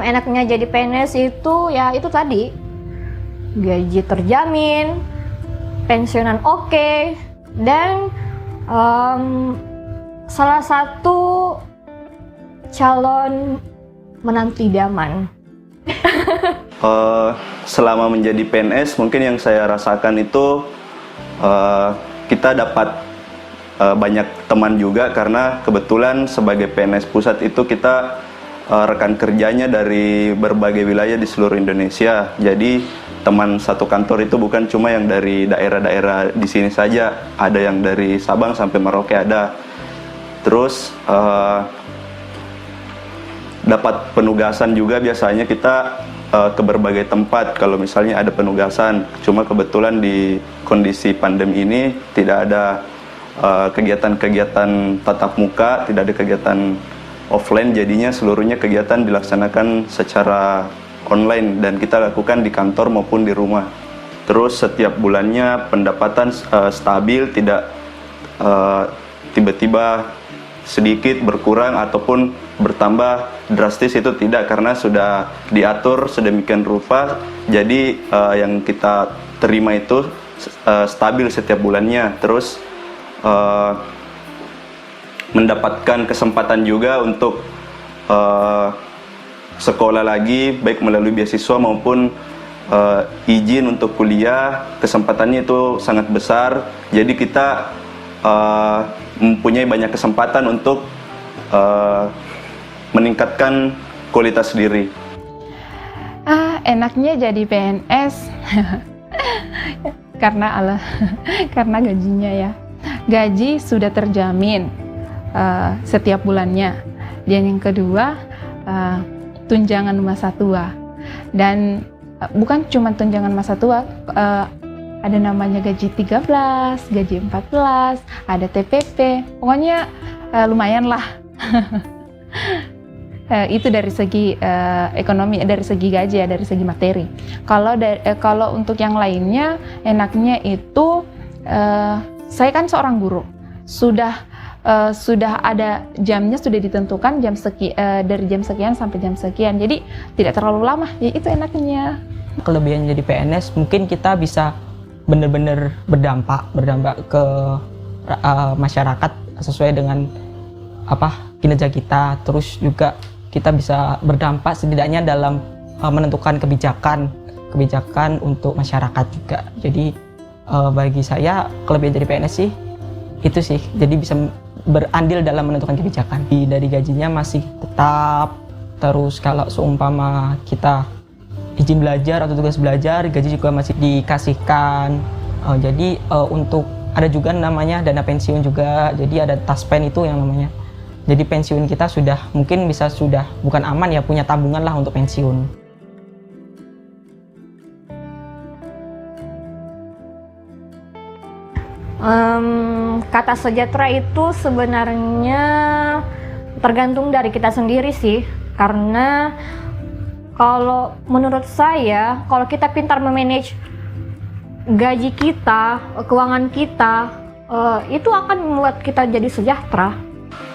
enaknya jadi PNS itu ya itu tadi, gaji terjamin, pensiunan oke, dan salah satu calon menantu idaman. Selama menjadi PNS, mungkin yang saya rasakan itu kita dapat banyak teman juga, karena kebetulan sebagai PNS pusat itu kita rekan kerjanya dari berbagai wilayah di seluruh Indonesia. Jadi teman satu kantor itu bukan cuma yang dari daerah-daerah di sini saja, ada yang dari Sabang sampai Merauke ada. Terus dapat penugasan juga, biasanya kita ke berbagai tempat kalau misalnya ada penugasan. Cuma kebetulan di kondisi pandemi ini tidak ada kegiatan-kegiatan tatap muka, tidak ada kegiatan offline, jadinya seluruhnya kegiatan dilaksanakan secara online dan kita lakukan di kantor maupun di rumah. Terus setiap bulannya pendapatan stabil, tidak tiba-tiba sedikit berkurang ataupun bertambah drastis, itu tidak, karena sudah diatur sedemikian rupa. Jadi yang kita terima itu stabil setiap bulannya. Terus mendapatkan kesempatan juga untuk sekolah lagi, baik melalui beasiswa maupun izin untuk kuliah. Kesempatannya itu sangat besar, jadi kita mempunyai banyak kesempatan untuk meningkatkan kualitas diri. Enaknya jadi PNS karena gajinya ya. Gaji sudah terjamin setiap bulannya. Dan yang kedua, tunjangan masa tua. Dan bukan cuma tunjangan masa tua, ada namanya gaji 13, gaji 14, ada TPP. Pokoknya lumayan lah. Itu dari segi ekonomi, dari segi gaji ya, dari segi materi. Kalau untuk yang lainnya, enaknya itu saya kan seorang guru, sudah ada jamnya, sudah ditentukan dari jam sekian sampai jam sekian, jadi tidak terlalu lama, ya itu enaknya. Kelebihan jadi PNS mungkin kita bisa benar-benar berdampak ke masyarakat sesuai dengan kinerja kita. Terus juga kita bisa berdampak setidaknya dalam menentukan kebijakan untuk masyarakat juga. Jadi bagi saya kelebihan dari PNS sih itu sih, jadi bisa berandil dalam menentukan kebijakan. Dari gajinya masih tetap, terus kalau seumpama kita izin belajar atau tugas belajar, gaji juga masih dikasihkan. Jadi untuk ada juga namanya dana pensiun juga, jadi ada taspen itu yang namanya. Jadi pensiun kita sudah bukan aman ya, punya tabungan lah untuk pensiun. Kata sejahtera itu sebenarnya tergantung dari kita sendiri sih, karena kalau menurut saya, kalau kita pintar memanage gaji kita, keuangan kita, itu akan membuat kita jadi sejahtera.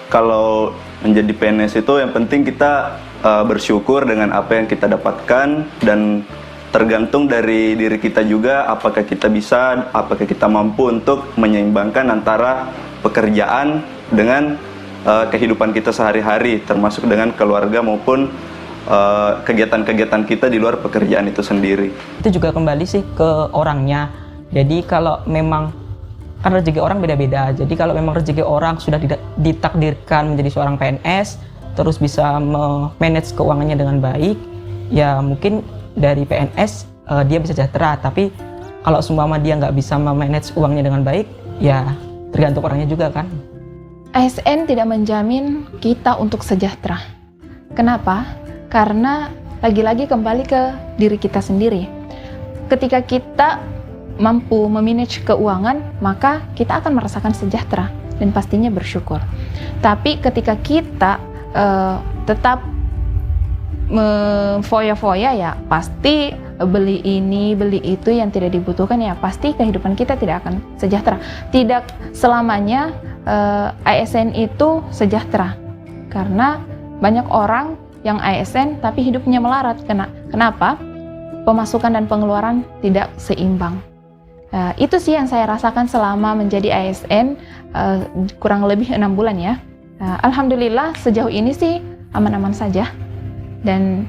Kalau menjadi PNS itu yang penting kita bersyukur dengan apa yang kita dapatkan, dan tergantung dari diri kita juga, apakah kita mampu untuk menyeimbangkan antara pekerjaan dengan kehidupan kita sehari-hari, termasuk dengan keluarga maupun kegiatan-kegiatan kita di luar pekerjaan itu sendiri. Itu juga kembali sih ke orangnya. Jadi kalau memang, kan rezeki orang beda-beda. Jadi kalau memang rezeki orang sudah ditakdirkan menjadi seorang PNS, terus bisa manage keuangannya dengan baik, ya mungkin dari PNS dia bisa sejahtera. Tapi kalau seumpama dia nggak bisa memanage uangnya dengan baik, ya tergantung orangnya juga kan. ASN tidak menjamin kita untuk sejahtera. Kenapa? Karena lagi-lagi kembali ke diri kita sendiri. Ketika kita mampu memanage keuangan, maka kita akan merasakan sejahtera dan pastinya bersyukur. Tapi ketika kita tetap foya-foya, ya pasti beli ini, beli itu yang tidak dibutuhkan, ya pasti kehidupan kita tidak akan sejahtera. Tidak selamanya ASN itu sejahtera, karena banyak orang yang ASN tapi hidupnya melarat. Kenapa? Pemasukan dan pengeluaran tidak seimbang. Itu sih yang saya rasakan selama menjadi ASN kurang lebih 6 bulan ya. Alhamdulillah sejauh ini sih aman-aman saja dan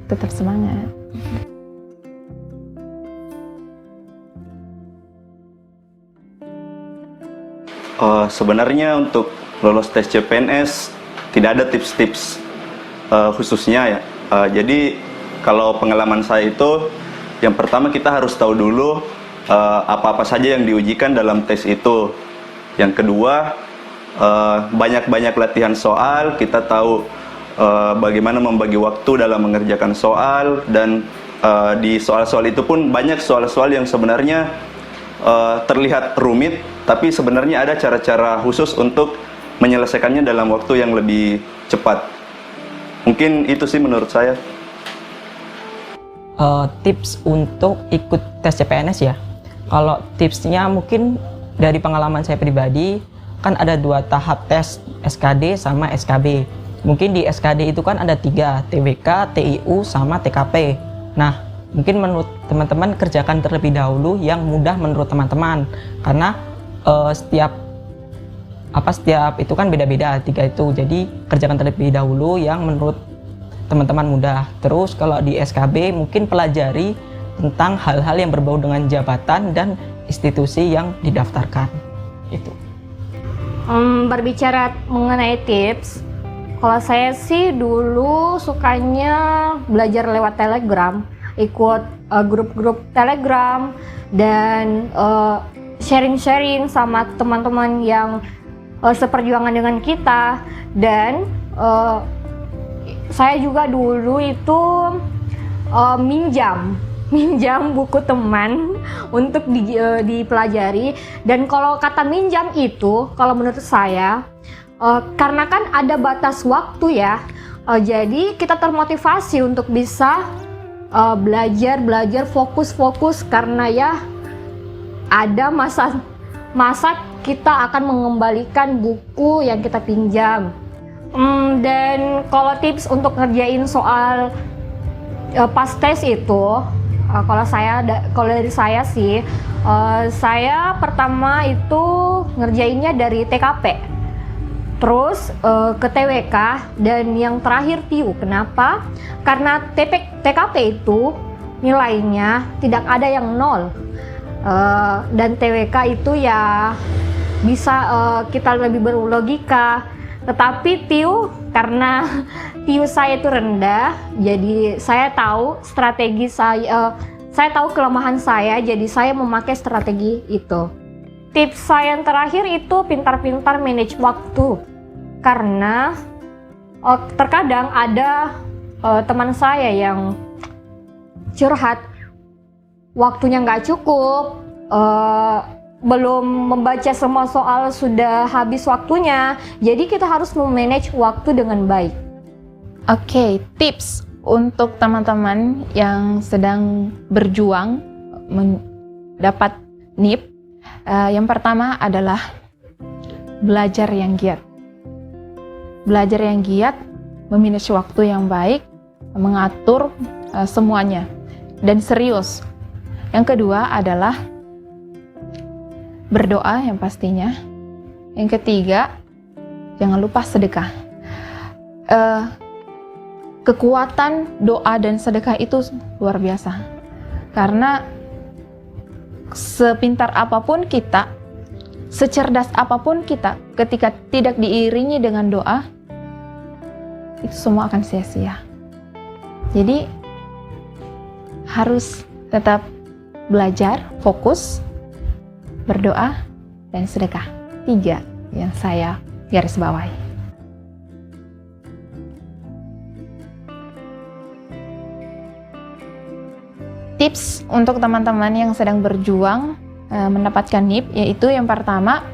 tetap semangat. Sebenarnya untuk lolos tes CPNS tidak ada tips-tips khususnya ya. Jadi kalau pengalaman saya itu, yang pertama kita harus tahu dulu apa-apa saja yang diujikan dalam tes itu. Yang kedua, banyak-banyak latihan soal, kita tahu bagaimana membagi waktu dalam mengerjakan soal, dan di soal-soal itu pun banyak soal-soal yang sebenarnya terlihat rumit, tapi sebenarnya ada cara-cara khusus untuk menyelesaikannya dalam waktu yang lebih cepat. Mungkin itu sih menurut saya. Tips untuk ikut tes CPNS ya. Kalau tipsnya mungkin dari pengalaman saya pribadi, kan ada 2 tahap tes, SKD sama SKB. Mungkin di SKD itu kan ada 3, TWK, TIU, sama TKP. Nah, mungkin menurut teman-teman kerjakan terlebih dahulu yang mudah menurut teman-teman, karena setiap itu kan beda-beda 3 itu. Jadi kerjakan terlebih dahulu yang menurut teman-teman mudah. Terus kalau di SKB mungkin pelajari tentang hal-hal yang berbau dengan jabatan dan institusi yang didaftarkan. Itu. Berbicara mengenai tips, kalau saya sih dulu sukanya belajar lewat Telegram, ikut grup-grup Telegram dan sharing-sharing sama teman-teman yang seperjuangan dengan kita. Dan saya juga dulu itu minjam buku teman untuk dipelajari. Dan kalau kata minjam itu, kalau menurut saya, karena kan ada batas waktu ya, jadi kita termotivasi untuk bisa belajar fokus karena ya ada masa kita akan mengembalikan buku yang kita pinjam. Dan kalau tips untuk ngerjain soal pas tes itu, kalau dari saya sih, saya pertama itu ngerjainnya dari TKP, terus ke TWK, dan yang terakhir TIU. Kenapa? Karena TKP itu nilainya tidak ada yang 0, dan TWK itu ya bisa kita lebih berlogika. Tetapi TIU, karena TIU saya itu rendah, jadi saya tahu strategi saya tahu kelemahan saya, jadi saya memakai strategi itu. Tips saya yang terakhir itu pintar-pintar manage waktu, karena terkadang ada teman saya yang curhat waktunya nggak cukup, belum membaca semua soal sudah habis waktunya, jadi kita harus memanage waktu dengan baik. Oke, tips untuk teman-teman yang sedang berjuang mendapat NIP, yang pertama adalah belajar yang giat. Belajar yang giat, memanage waktu yang baik, mengatur semuanya, dan serius. Yang kedua adalah berdoa yang pastinya. Yang ketiga, jangan lupa sedekah. Kekuatan doa dan sedekah itu luar biasa. Karena sepintar apapun kita, secerdas apapun kita, ketika tidak diiringi dengan doa, itu semua akan sia-sia. Jadi harus tetap belajar, fokus, berdoa, dan sedekah. 3 yang saya garis bawahi. Tips untuk teman-teman yang sedang berjuang mendapatkan NIP, yaitu yang pertama,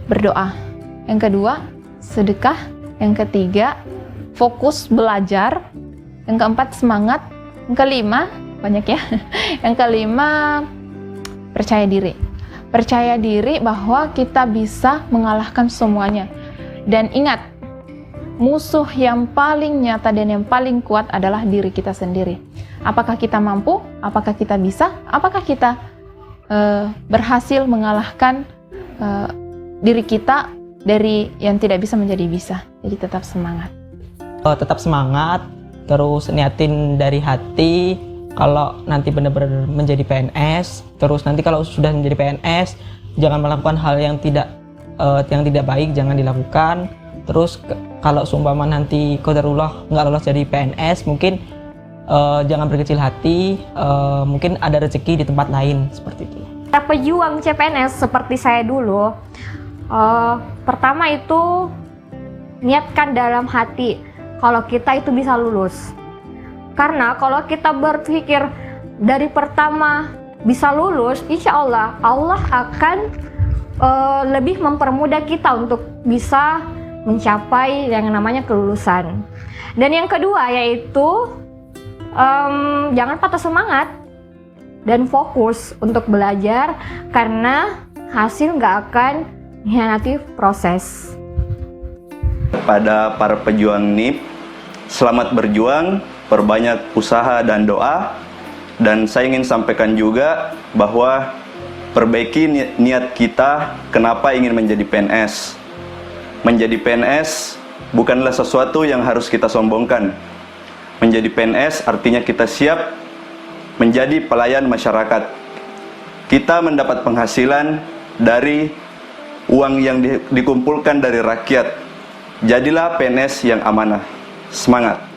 berdoa. Yang kedua, sedekah. Yang ketiga, fokus belajar. Yang keempat, semangat. Yang kelima, banyak ya. Yang kelima, percaya diri. Percaya diri bahwa kita bisa mengalahkan semuanya. Dan ingat, musuh yang paling nyata dan yang paling kuat adalah diri kita sendiri. Apakah kita mampu? Apakah kita bisa? Apakah kita berhasil mengalahkan diri kita dari yang tidak bisa menjadi bisa? Jadi tetap semangat. Tetap semangat, terus niatin dari hati. Kalau nanti benar-benar menjadi PNS, terus nanti kalau sudah menjadi PNS, jangan melakukan hal yang tidak baik, jangan dilakukan. Terus kalau seumpama nanti qadarullah nggak lolos jadi PNS, mungkin jangan berkecil hati, mungkin ada rezeki di tempat lain, seperti itu. Para pejuang CPNS seperti saya dulu, pertama itu niatkan dalam hati kalau kita itu bisa lulus. Karena kalau kita berpikir dari pertama bisa lulus, insya Allah Allah akan lebih mempermudah kita untuk bisa mencapai yang namanya kelulusan. Dan yang kedua yaitu jangan patah semangat dan fokus untuk belajar, karena hasil nggak akan mengkhianati proses. Pada para pejuang NIP, selamat berjuang, perbanyak usaha dan doa. Dan saya ingin sampaikan juga bahwa perbaiki niat kita kenapa ingin menjadi PNS. Menjadi PNS bukanlah sesuatu yang harus kita sombongkan. Menjadi PNS artinya kita siap menjadi pelayan masyarakat. Kita mendapat penghasilan dari uang yang dikumpulkan dari rakyat. Jadilah PNS yang amanah. Semangat!